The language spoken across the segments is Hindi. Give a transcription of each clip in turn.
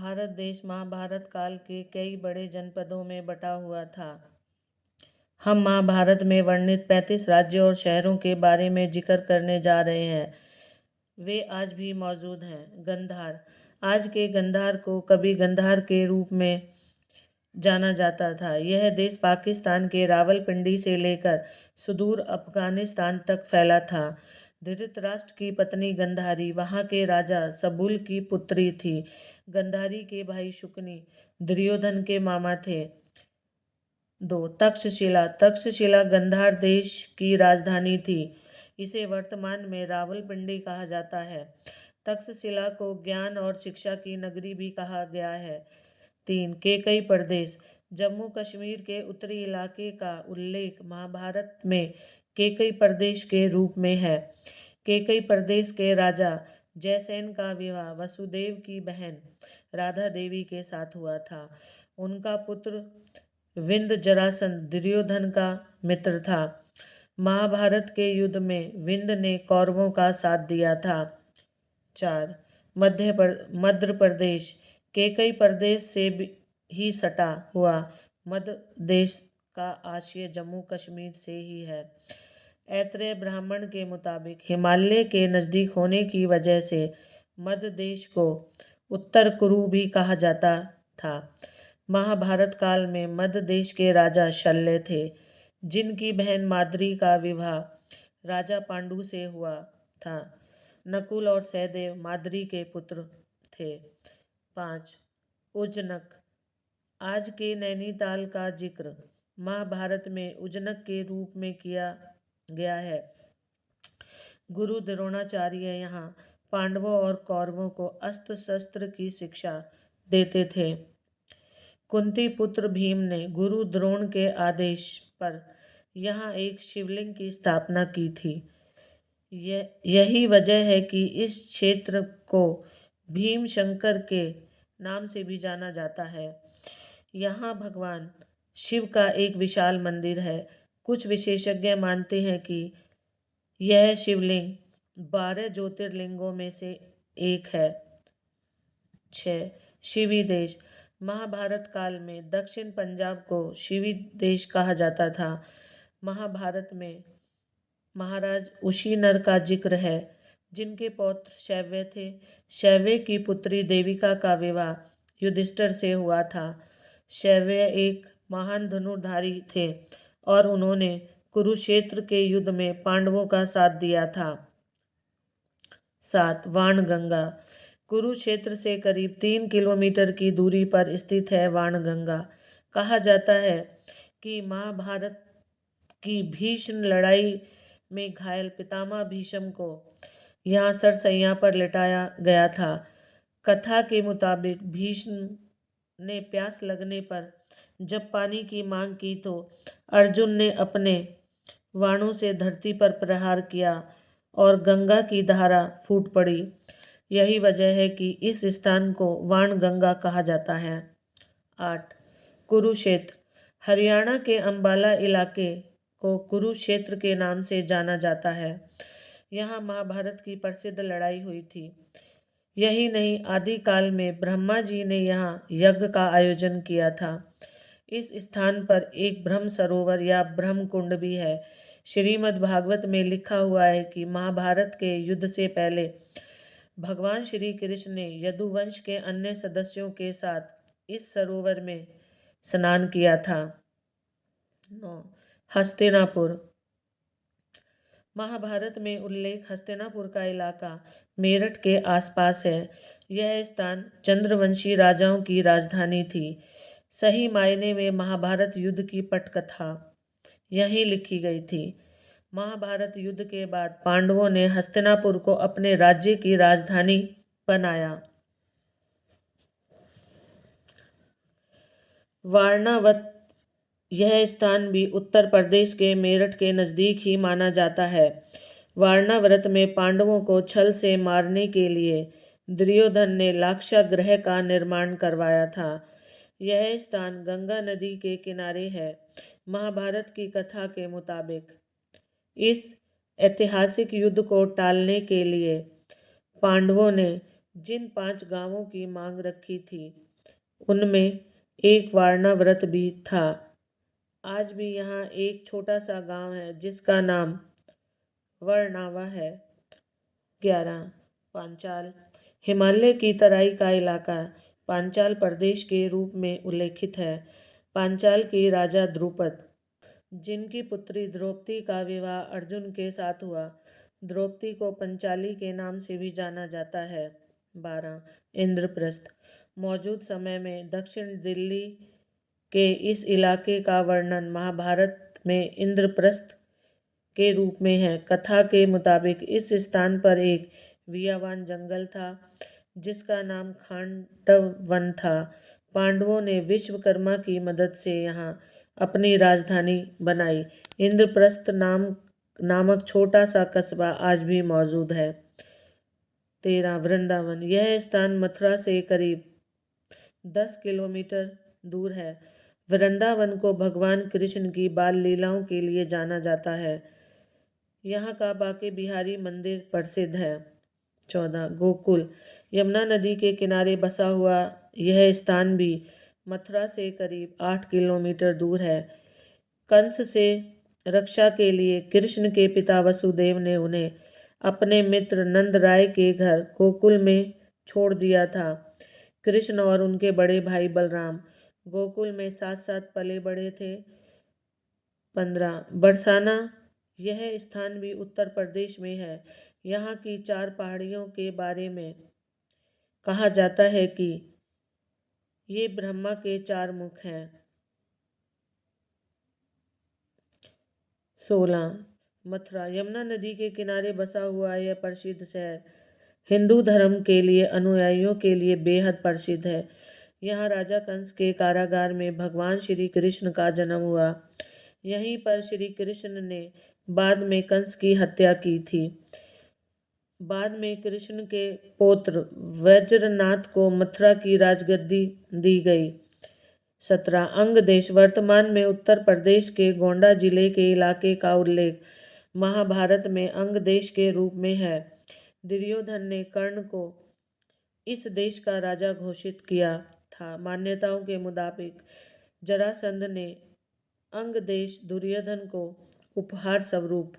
भारत देश महाभारत काल के कई बड़े जनपदों में बटा हुआ था। हम महाभारत में वर्णित 35 राज्यों और शहरों के बारे में जिक्र करने जा रहे हैं। वे आज भी मौजूद हैं। गंधार। आज के गंधार को कभी गंधार के रूप में जाना जाता था। यह देश पाकिस्तान के रावलपिंडी से लेकर सुदूर अफगानिस्तान तक फैला था। धृतराष्ट्र की पत्नी गंधारी वहाँ के राजा सबुल की पुत्री थी। गंधारी के भाई शुकनी दुर्योधन के मामा थे। 2. तक्षशिला। तक्षशिला गंधार देश की राजधानी थी। इसे वर्तमान में रावलपिंडी कहा जाता है। तक्षशिला को ज्ञान और शिक्षा की नगरी भी कहा गया है। 3. केकई प्रदेश। जम्मू कश्मीर के उत्तरी इलाके का उल्लेख महाभारत में केकई प्रदेश के रूप में है। केकई प्रदेश के राजा जयसेन का विवाह वसुदेव की बहन राधा देवी के साथ हुआ था। उनका पुत्र विंध्य जरासंध दुर्योधन का मित्र था। महाभारत के युद्ध में विंध्य ने कौरवों का साथ दिया था। 4. मध्य प्रदेश। केकई प्रदेश से ही सटा हुआ मध्य देश का आशय जम्मू कश्मीर से ही है। ऐत्रेय ब्राह्मण के मुताबिक हिमालय के नज़दीक होने की वजह से मध्य देश को उत्तर कुरु भी कहा जाता था। महाभारत काल में मध्य देश के राजा शल्य थे, जिनकी बहन माद्री का विवाह राजा पांडु से हुआ था। नकुल और सहदेव माद्री के पुत्र थे। 5. उज्जनक। आज के नैनीताल का जिक्र महाभारत में उज्जनक के रूप में किया गया है। गुरु द्रोणाचार्य यहाँ पांडवों और कौरवों को अस्त्र शस्त्र की शिक्षा देते थे। कुंती पुत्र भीम ने गुरु द्रोण के आदेश पर यहाँ एक शिवलिंग की स्थापना की थी। यही वजह है कि इस क्षेत्र को भीम शंकर के नाम से भी जाना जाता है। यहाँ भगवान शिव का एक विशाल मंदिर है। कुछ विशेषज्ञ मानते हैं कि यह शिवलिंग 12 ज्योतिर्लिंगों में से एक है। 6. शिवी देश। महाभारत काल में दक्षिण पंजाब को शिवी देश कहा जाता था। महाभारत में महाराज उशीनर का जिक्र है, जिनके पौत्र शैव्य थे। शैव्य की पुत्री देविका का विवाह युधिष्ठिर से हुआ था। शैव्य एक महान धनुर्धारी थे और उन्होंने कुरुक्षेत्र के युद्ध में पांडवों का साथ दिया था। 7. वाणगंगा। कुरुक्षेत्र से करीब 3 किलोमीटर की दूरी पर स्थित है वाणगंगा। कहा जाता है कि महाभारत की भीष्म लड़ाई में घायल पितामह भीष्म को यहाँ सरसैया पर लिटाया गया था। कथा के मुताबिक भीष्म ने प्यास लगने पर जब पानी की मांग की तो अर्जुन ने अपने बाणों से धरती पर प्रहार किया और गंगा की धारा फूट पड़ी। यही वजह है कि इस स्थान को वाणगंगा कहा जाता है। 8. कुरुक्षेत्र। हरियाणा के अंबाला इलाके को कुरुक्षेत्र के नाम से जाना जाता है। यहाँ महाभारत की प्रसिद्ध लड़ाई हुई थी। यही नहीं, आदिकाल में ब्रह्मा जी ने यहाँ यज्ञ का आयोजन किया था। इस स्थान पर एक ब्रह्म सरोवर या ब्रह्म कुंड भी है। श्रीमद् भागवत में लिखा हुआ है कि महाभारत के युद्ध से पहले भगवान श्री कृष्ण ने यदुवंश के अन्य सदस्यों के साथ इस सरोवर में स्नान किया था। 9. हस्तिनापुर। महाभारत में उल्लेख हस्तिनापुर का इलाका मेरठ के आसपास है। यह स्थान चंद्रवंशी राजाओं की राजधानी थी। सही मायने में महाभारत युद्ध की पटकथा यहीं लिखी गई थी। महाभारत युद्ध के बाद पांडवों ने हस्तिनापुर को अपने राज्य की राजधानी बनाया। वारणावत। यह स्थान भी उत्तर प्रदेश के मेरठ के नज़दीक ही माना जाता है। वारणावत में पांडवों को छल से मारने के लिए दुर्योधन ने लाक्षागृह का निर्माण करवाया था। यह स्थान गंगा नदी के किनारे है। महाभारत की कथा के मुताबिक इस ऐतिहासिक युद्ध को टालने के लिए पांडवों ने जिन 5 गांवों की मांग रखी थी उनमें एक वारणाव्रत भी था। आज भी यहाँ एक छोटा सा गांव है जिसका नाम वर्णावा है। 11 पांचाल हिमालय की तराई का इलाका पांचाल प्रदेश के रूप में उल्लेखित है। पांचाल के राजा द्रुपद, जिनकी पुत्री द्रौपदी का विवाह अर्जुन के साथ हुआ, द्रौपदी को पंचाली के नाम से भी जाना जाता है। 12 इंद्रप्रस्थ मौजूद समय में दक्षिण दिल्ली के इस इलाके का वर्णन महाभारत में इंद्रप्रस्थ के रूप में है। कथा के मुताबिक इस स्थान पर एक वियावान जंगल था जिसका नाम खांडव वन था। पांडवों ने विश्वकर्मा की मदद से यहाँ अपनी राजधानी बनाई। इंद्रप्रस्थ नामक छोटा सा कस्बा आज भी मौजूद है। 13 वृंदावन यह स्थान मथुरा से करीब 10 किलोमीटर दूर है। वृंदावन को भगवान कृष्ण की बाल लीलाओं के लिए जाना जाता है। यहाँ का बांके बिहारी मंदिर प्रसिद्ध है। 14 गोकुल यमुना नदी के किनारे बसा हुआ यह स्थान भी मथुरा से करीब 8 किलोमीटर दूर है। कंस से रक्षा के लिए कृष्ण के पिता वसुदेव ने उन्हें अपने मित्र नंद राय के घर गोकुल में छोड़ दिया था। कृष्ण और उनके बड़े भाई बलराम गोकुल में साथ साथ पले बड़े थे। 15 बरसाना यह स्थान भी उत्तर प्रदेश में है। यहाँ की 4 पहाड़ियों के बारे में कहा जाता है कि ये ब्रह्मा के 4 मुख हैं। 16 मथुरा यमुना नदी के किनारे बसा हुआ यह प्रसिद्ध शहर हिंदू धर्म के लिए अनुयायियों के लिए बेहद प्रसिद्ध है। यहाँ राजा कंस के कारागार में भगवान श्री कृष्ण का जन्म हुआ। यहीं पर श्री कृष्ण ने बाद में कंस की हत्या की थी। बाद में कृष्ण के पौत्र वज्रनाथ को मथुरा की राजगद्दी दी गई। 17 अंग देश वर्तमान में उत्तर प्रदेश के गोंडा जिले के इलाके का उल्लेख महाभारत में अंग देश के रूप में है। दुर्योधन ने कर्ण को इस देश का राजा घोषित किया था। मान्यताओं के मुताबिक जरासंध ने अंग देश दुर्योधन को उपहार स्वरूप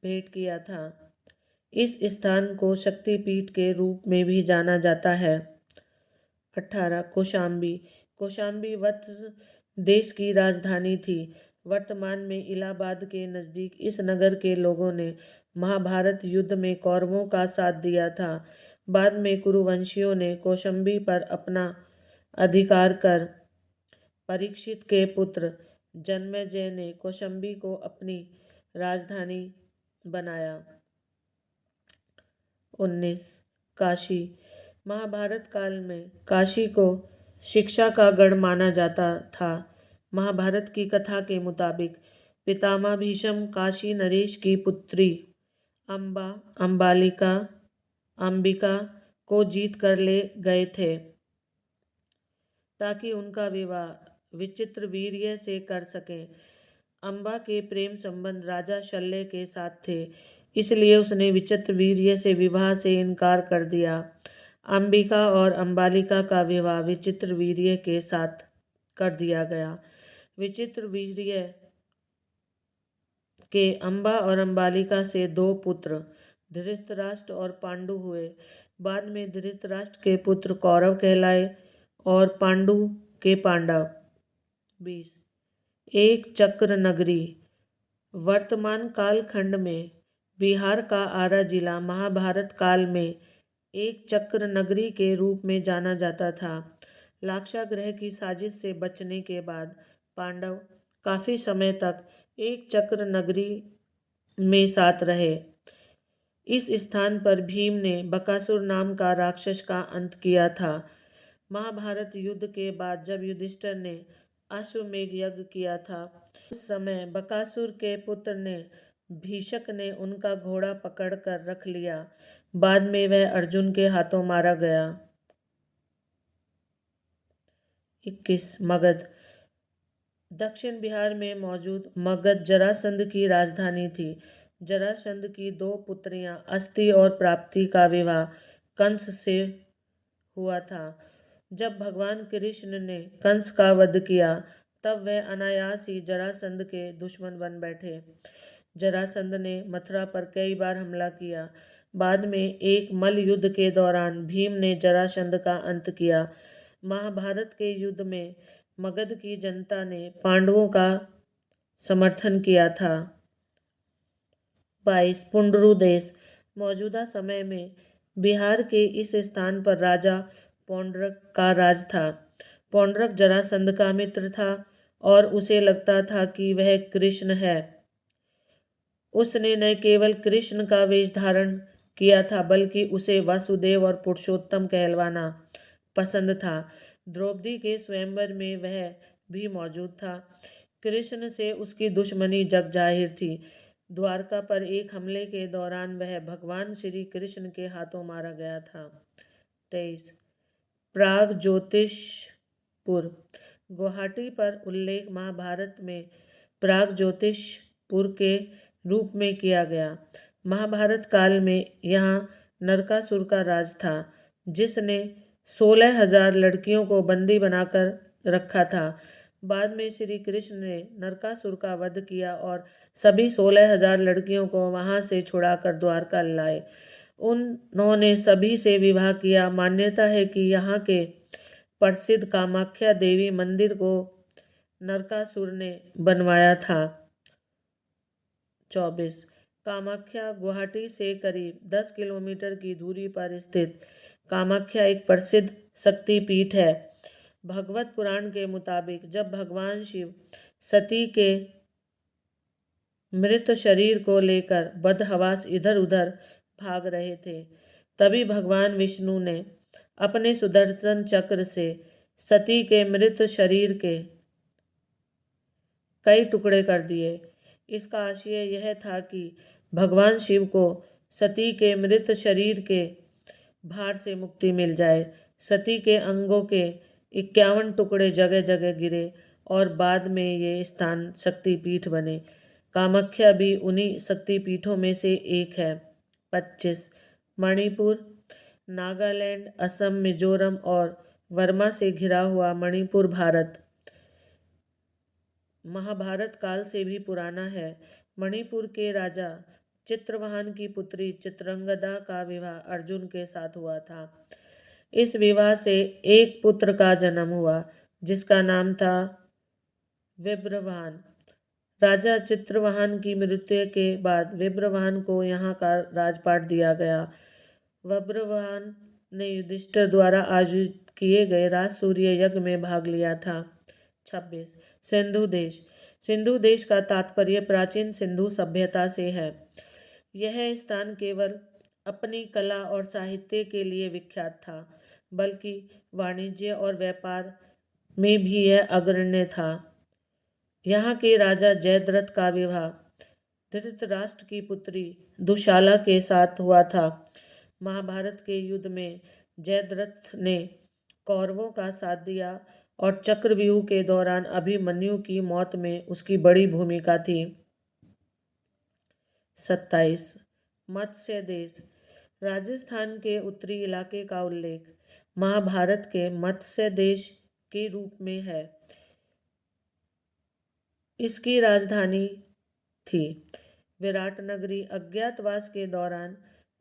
भेंट किया था। इस स्थान को शक्तिपीठ के रूप में भी जाना जाता है। 18 कौशाम्बी कौशाम्बी वत्स देश की राजधानी थी। वर्तमान में इलाहाबाद के नज़दीक इस नगर के लोगों ने महाभारत युद्ध में कौरवों का साथ दिया था। बाद में कुरुवंशियों ने कौशाम्बी पर अपना अधिकार कर परीक्षित के पुत्र जन्मेजय ने कौशाम्बी को अपनी राजधानी बनाया। 19 काशी महाभारत काल में काशी को शिक्षा का गढ़ माना जाता था। महाभारत की कथा के मुताबिक पितामह भीष्म काशी नरेश की पुत्री अंबिका को जीत कर ले गए थे ताकि उनका विवाह विचित्रवीर्य से कर सकें। अंबा के प्रेम संबंध राजा शल्य के साथ थे, इसलिए उसने विचित्रवीर्य से विवाह से इनकार कर दिया। अंबिका और अंबालिका का विवाह विचित्रवीर्य के साथ कर दिया गया। विचित्रवीर्य के अंबा और अंबालिका से 2 पुत्र धृतराष्ट्र और पांडु हुए। बाद में धृतराष्ट्र के पुत्र कौरव कहलाए और पांडु के पांडव। 20 एक चक्र नगरी वर्तमान कालखंड में बिहार का आरा जिला महाभारत काल में एक चक्र नगरी के रूप में जाना जाता था। लाक्षागृह की साजिश से बचने के बाद पांडव काफी समय तक एक चक्र नगरी में साथ रहे। इस स्थान पर भीम ने बकासुर नाम का राक्षस का अंत किया था। महाभारत युद्ध के बाद जब युधिष्ठिर ने अश्वमेध यज्ञ किया था, उस समय बकासुर के पुत्र ने भीषक ने उनका घोड़ा पकड़कर रख लिया। बाद में वह अर्जुन के हाथों मारा गया। 21 मगध दक्षिण बिहार में मौजूद मगध जरासंध की राजधानी थी। जरासंध की 2 पुत्रियां अस्ति और प्राप्ति का विवाह कंस से हुआ था। जब भगवान कृष्ण ने कंस का वध किया तब वह अनायास ही जरासंध के दुश्मन बन बैठे। जरासंध ने मथुरा पर कई बार हमला किया। बाद में एक मल्ल युद्ध के दौरान भीम ने जरासंध का अंत किया। महाभारत के युद्ध में मगध की जनता ने पांडवों का समर्थन किया था। 22 पुंडरू देश मौजूदा समय में बिहार के इस स्थान पर राजा पौंड्रक का राज था। पौंड्रक जरासंध का मित्र था और उसे लगता था कि वह कृष्ण है। उसने न केवल कृष्ण का वेश धारण किया था बल्कि उसे वासुदेव और पुरुषोत्तम कहलवाना पसंद था। द्रौपदी के स्वयंवर में वह भी मौजूद था। कृष्ण से उसकी दुश्मनी जग जाहिर थी। द्वारका पर एक हमले के दौरान वह भगवान श्री कृष्ण के हाथों मारा गया था। 23 प्राग ज्योतिषपुर गुवाहाटी पर उल्लेख महाभारत में प्राग ज्योतिषपुर के रूप में किया गया। महाभारत काल में यहाँ नरकासुर का राज था जिसने 16,000 लड़कियों को बंदी बनाकर रखा था। बाद में श्री कृष्ण ने नरकासुर का वध किया और सभी 16,000 लड़कियों को वहां से छुड़ाकर द्वारका लाए। उन्होंने सभी से विवाह किया। मान्यता है कि यहाँ के प्रसिद्ध कामाख्या देवी मंदिर को नरकासुर ने बनवाया था। 24 कामाख्या गुवाहाटी से करीब 10 किलोमीटर की दूरी पर स्थित कामाख्या एक प्रसिद्ध शक्तिपीठ है। भगवत पुराण के मुताबिक जब भगवान शिव सती के मृत शरीर को लेकर बदहवास इधर उधर भाग रहे थे तभी भगवान विष्णु ने अपने सुदर्शन चक्र से सती के मृत शरीर के कई टुकड़े कर दिए। इसका आशय यह था कि भगवान शिव को सती के मृत शरीर के भार से मुक्ति मिल जाए। सती के अंगों के 51 टुकड़े जगह जगह गिरे और बाद में ये स्थान शक्तिपीठ बने। कामाख्या भी उन्हीं शक्तिपीठों में से एक है। 25 मणिपुर नागालैंड असम मिजोरम और वर्मा से घिरा हुआ मणिपुर भारत महाभारत काल से भी पुराना है। मणिपुर के राजा चित्रवाहन की पुत्री चित्रंगदा का विवाह अर्जुन के साथ हुआ था। इस विवाह से एक पुत्र का जन्म हुआ जिसका नाम था विभ्रवाहन। राजा चित्रवाहन की मृत्यु के बाद विभ्रवाहन को यहाँ का राजपाट दिया गया। विभ्रवाहन ने युधिष्ठिर द्वारा आयोजित किए गए राजसूय यज्ञ में भाग लिया था। 26 सिंधु देश सिंधु देश का तात्पर्य प्राचीन सिंधु सभ्यता से है। यह स्थान केवल अपनी कला और साहित्य के लिए विख्यात था बल्कि वाणिज्य और व्यापार में भी यह अग्रण्य था। यहाँ के राजा जयद्रथ का विवाह धृतराष्ट्र की पुत्री दुशाला के साथ हुआ था। महाभारत के युद्ध में जयद्रथ ने कौरवों का साथ दिया और चक्रव्यूह के दौरान अभिमन्यु की मौत में उसकी बड़ी भूमिका थी। 27 मत्स्य देश राजस्थान के उत्तरी इलाके का उल्लेख महाभारत के मत्स्य देश के रूप में है। इसकी राजधानी थी विराट नगरी। अज्ञातवास के दौरान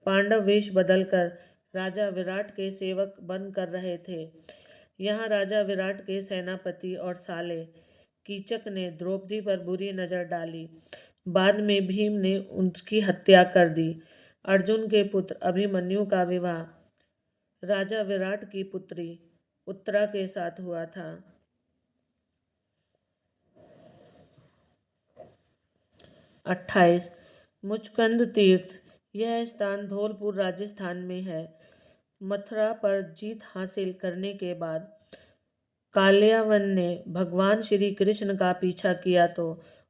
पांडव वेश बदलकर राजा विराट के सेवक बन कर रहे थे। यहाँ राजा विराट के सेनापति और साले कीचक ने द्रौपदी पर बुरी नज़र डाली। बाद में भीम ने उसकी हत्या कर दी। अर्जुन के पुत्र अभिमन्यु का विवाह राजा विराट की पुत्री उत्तरा के साथ हुआ था। 28 मुचकंद तीर्थ यह स्थान धौलपुर राजस्थान में है। मथुरा पर जीत हासिल करने के बाद कालियावन ने भगवान श्री कृष्ण का पीछा किया तो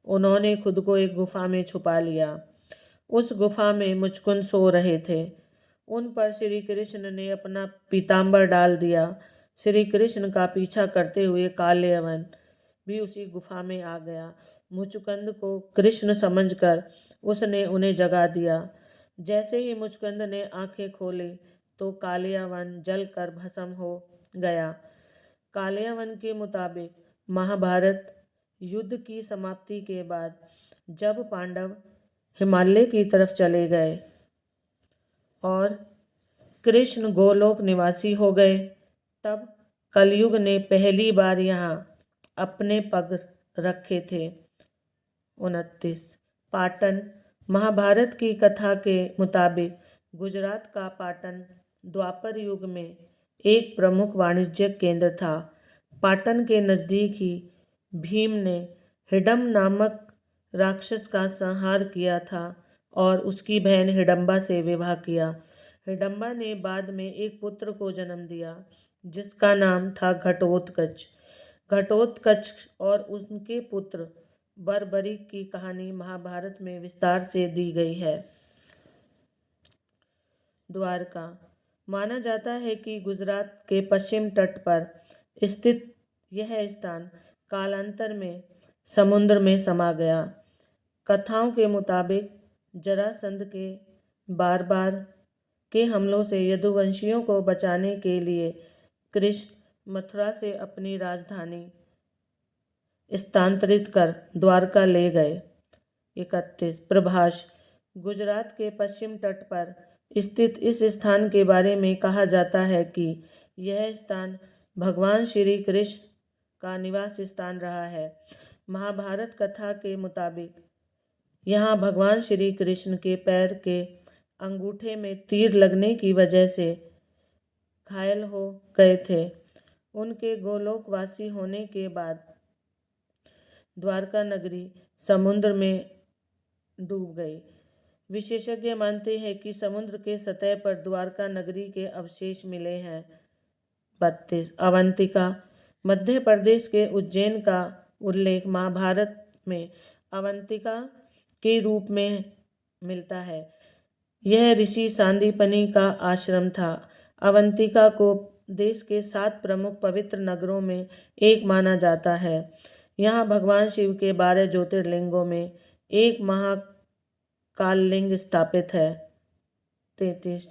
उन्होंने खुद को एक गुफा में छुपा लिया। उस गुफा में मुचकुंद सो रहे थे। उन पर श्री कृष्ण ने अपना पीताम्बर डाल दिया। श्री कृष्ण का पीछा करते हुए कालियावन भी उसी गुफा में आ गया। मुचुकुंद को कृष्ण समझकर उसने उन्हें जगा दिया। जैसे ही मुचुकुंद ने आंखें खोली तो कालिया वन जलकर भस्म हो गया। कालिया वन के मुताबिक महाभारत युद्ध की समाप्ति के बाद जब पांडव हिमालय की तरफ चले गए और कृष्ण गोलोक निवासी हो गए, तब कलयुग ने पहली बार यहाँ अपने पग रखे थे। 29 पाटन। महाभारत की कथा के मुताबिक गुजरात का पाटन द्वापर युग में एक प्रमुख वाणिज्यिक केंद्र था। पाटन के नज़दीक ही भीम ने हिडम नामक राक्षस का संहार किया था और उसकी बहन हिडम्बा से विवाह किया। हिडम्बा ने बाद में एक पुत्र को जन्म दिया जिसका नाम था घटोत्कच। घटोत्कच और उनके पुत्र बर्बरीक की कहानी महाभारत में विस्तार से दी गई है। द्वारका। माना जाता है कि गुजरात के पश्चिम तट पर स्थित यह स्थान कालांतर में समुद्र में समा गया। कथाओं के मुताबिक जरासंध के बार के हमलों से यदुवंशियों को बचाने के लिए कृष्ण मथुरा से अपनी राजधानी स्थानांतरित कर द्वारका ले गए। 31 प्रभास। गुजरात के पश्चिम तट पर स्थित इस स्थान के बारे में कहा जाता है कि यह स्थान भगवान श्री कृष्ण का निवास स्थान रहा है। महाभारत कथा के मुताबिक यहाँ भगवान श्री कृष्ण के पैर के अंगूठे में तीर लगने की वजह से घायल हो गए थे। उनके गोलोकवासी होने के बाद द्वारका नगरी समुद्र में डूब गई। विशेषज्ञ मानते हैं कि समुद्र के सतह पर द्वारका नगरी के अवशेष मिले हैं। 32 अवंतिका। मध्य प्रदेश के उज्जैन का उल्लेख महाभारत में अवंतिका के रूप में मिलता है। यह ऋषि सांदीपनि का आश्रम था। अवंतिका को देश के 7 प्रमुख पवित्र नगरों में एक माना जाता है। यहाँ भगवान शिव के 12 ज्योतिर्लिंगों में एक महाकाललिंग स्थापित है। 33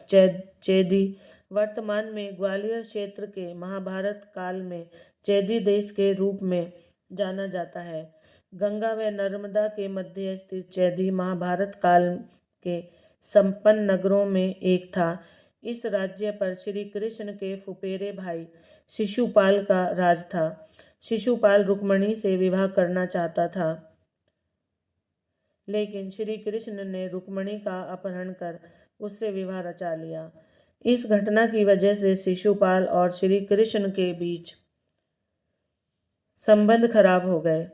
चैदी। वर्तमान में ग्वालियर क्षेत्र के महाभारत काल में चैदी देश के रूप में जाना जाता है। गंगा व नर्मदा के मध्य स्थित चैदी महाभारत काल के संपन्न नगरों में एक था। इस राज्य पर श्री कृष्ण के फुफेरे भाई शिशुपाल का राज था। शिशुपाल रुक्मिणी से विवाह करना चाहता था, लेकिन श्री कृष्ण ने रुक्मिणी का अपहरण कर उससे विवाह रचा लिया। इस घटना की वजह से शिशुपाल और श्री कृष्ण के बीच संबंध खराब हो गए।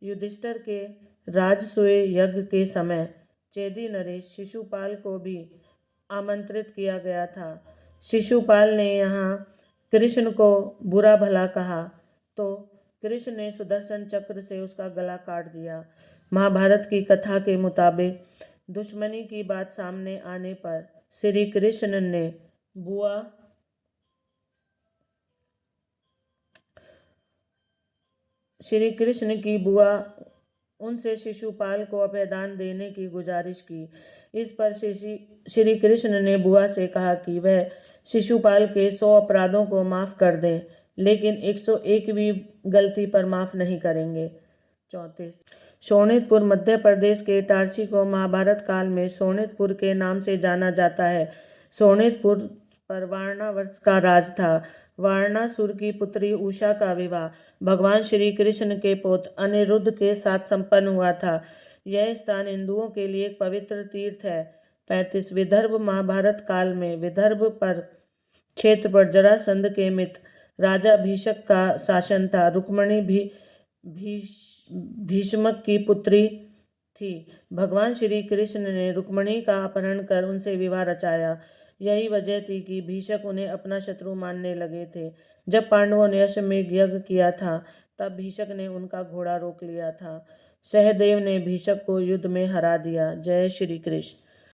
युधिष्ठिर के राजसूय यज्ञ के समय चैदी नरेश शिशुपाल को भी आमंत्रित किया गया था। शिशुपाल ने यहाँ कृष्ण को बुरा भला कहा तो कृष्ण ने सुदर्शन चक्र से उसका गला काट दिया। महाभारत की कथा के मुताबिक दुश्मनी की बात सामने आने पर श्री कृष्ण ने बुआ उनसे शिशुपाल को अभयदान देने की गुजारिश की। इस पर श्री कृष्ण ने बुआ से कहा कि वह शिशुपाल के 100 अपराधों को माफ़ कर दें, लेकिन 101वीं गलती पर माफ़ नहीं करेंगे। 34 शोणितपुर। मध्य प्रदेश के इटारसी को महाभारत काल में शोणितपुर के नाम से जाना जाता है। शोणितपुर पर वारणावंश का राज था। वारणासुर की पुत्री उषा का विवाह भगवान श्री कृष्ण के पौत्र अनिरुद्ध के साथ संपन्न हुआ था। यह स्थान हिंदुओं के लिए एक पवित्र तीर्थ है। 35 विदर्भ। महाभारत काल में विदर्भ पर क्षेत्र पर जरासंध के मित्र राजा भीष्मक का शासन था। रुक्मिणी भीष्मक की पुत्री थी। भगवान श्री कृष्ण ने रुक्मिणी का अपहरण कर उनसे विवाह रचाया। यही वजह थी कि भीष्मक उन्हें अपना शत्रु मानने लगे थे। जब पांडवों ने अश्वमेध यज्ञ किया था तब भीष्मक ने उनका घोड़ा रोक लिया था। सहदेव ने भीष्मक को युद्ध में हरा दिया। जय श्री कृष्ण।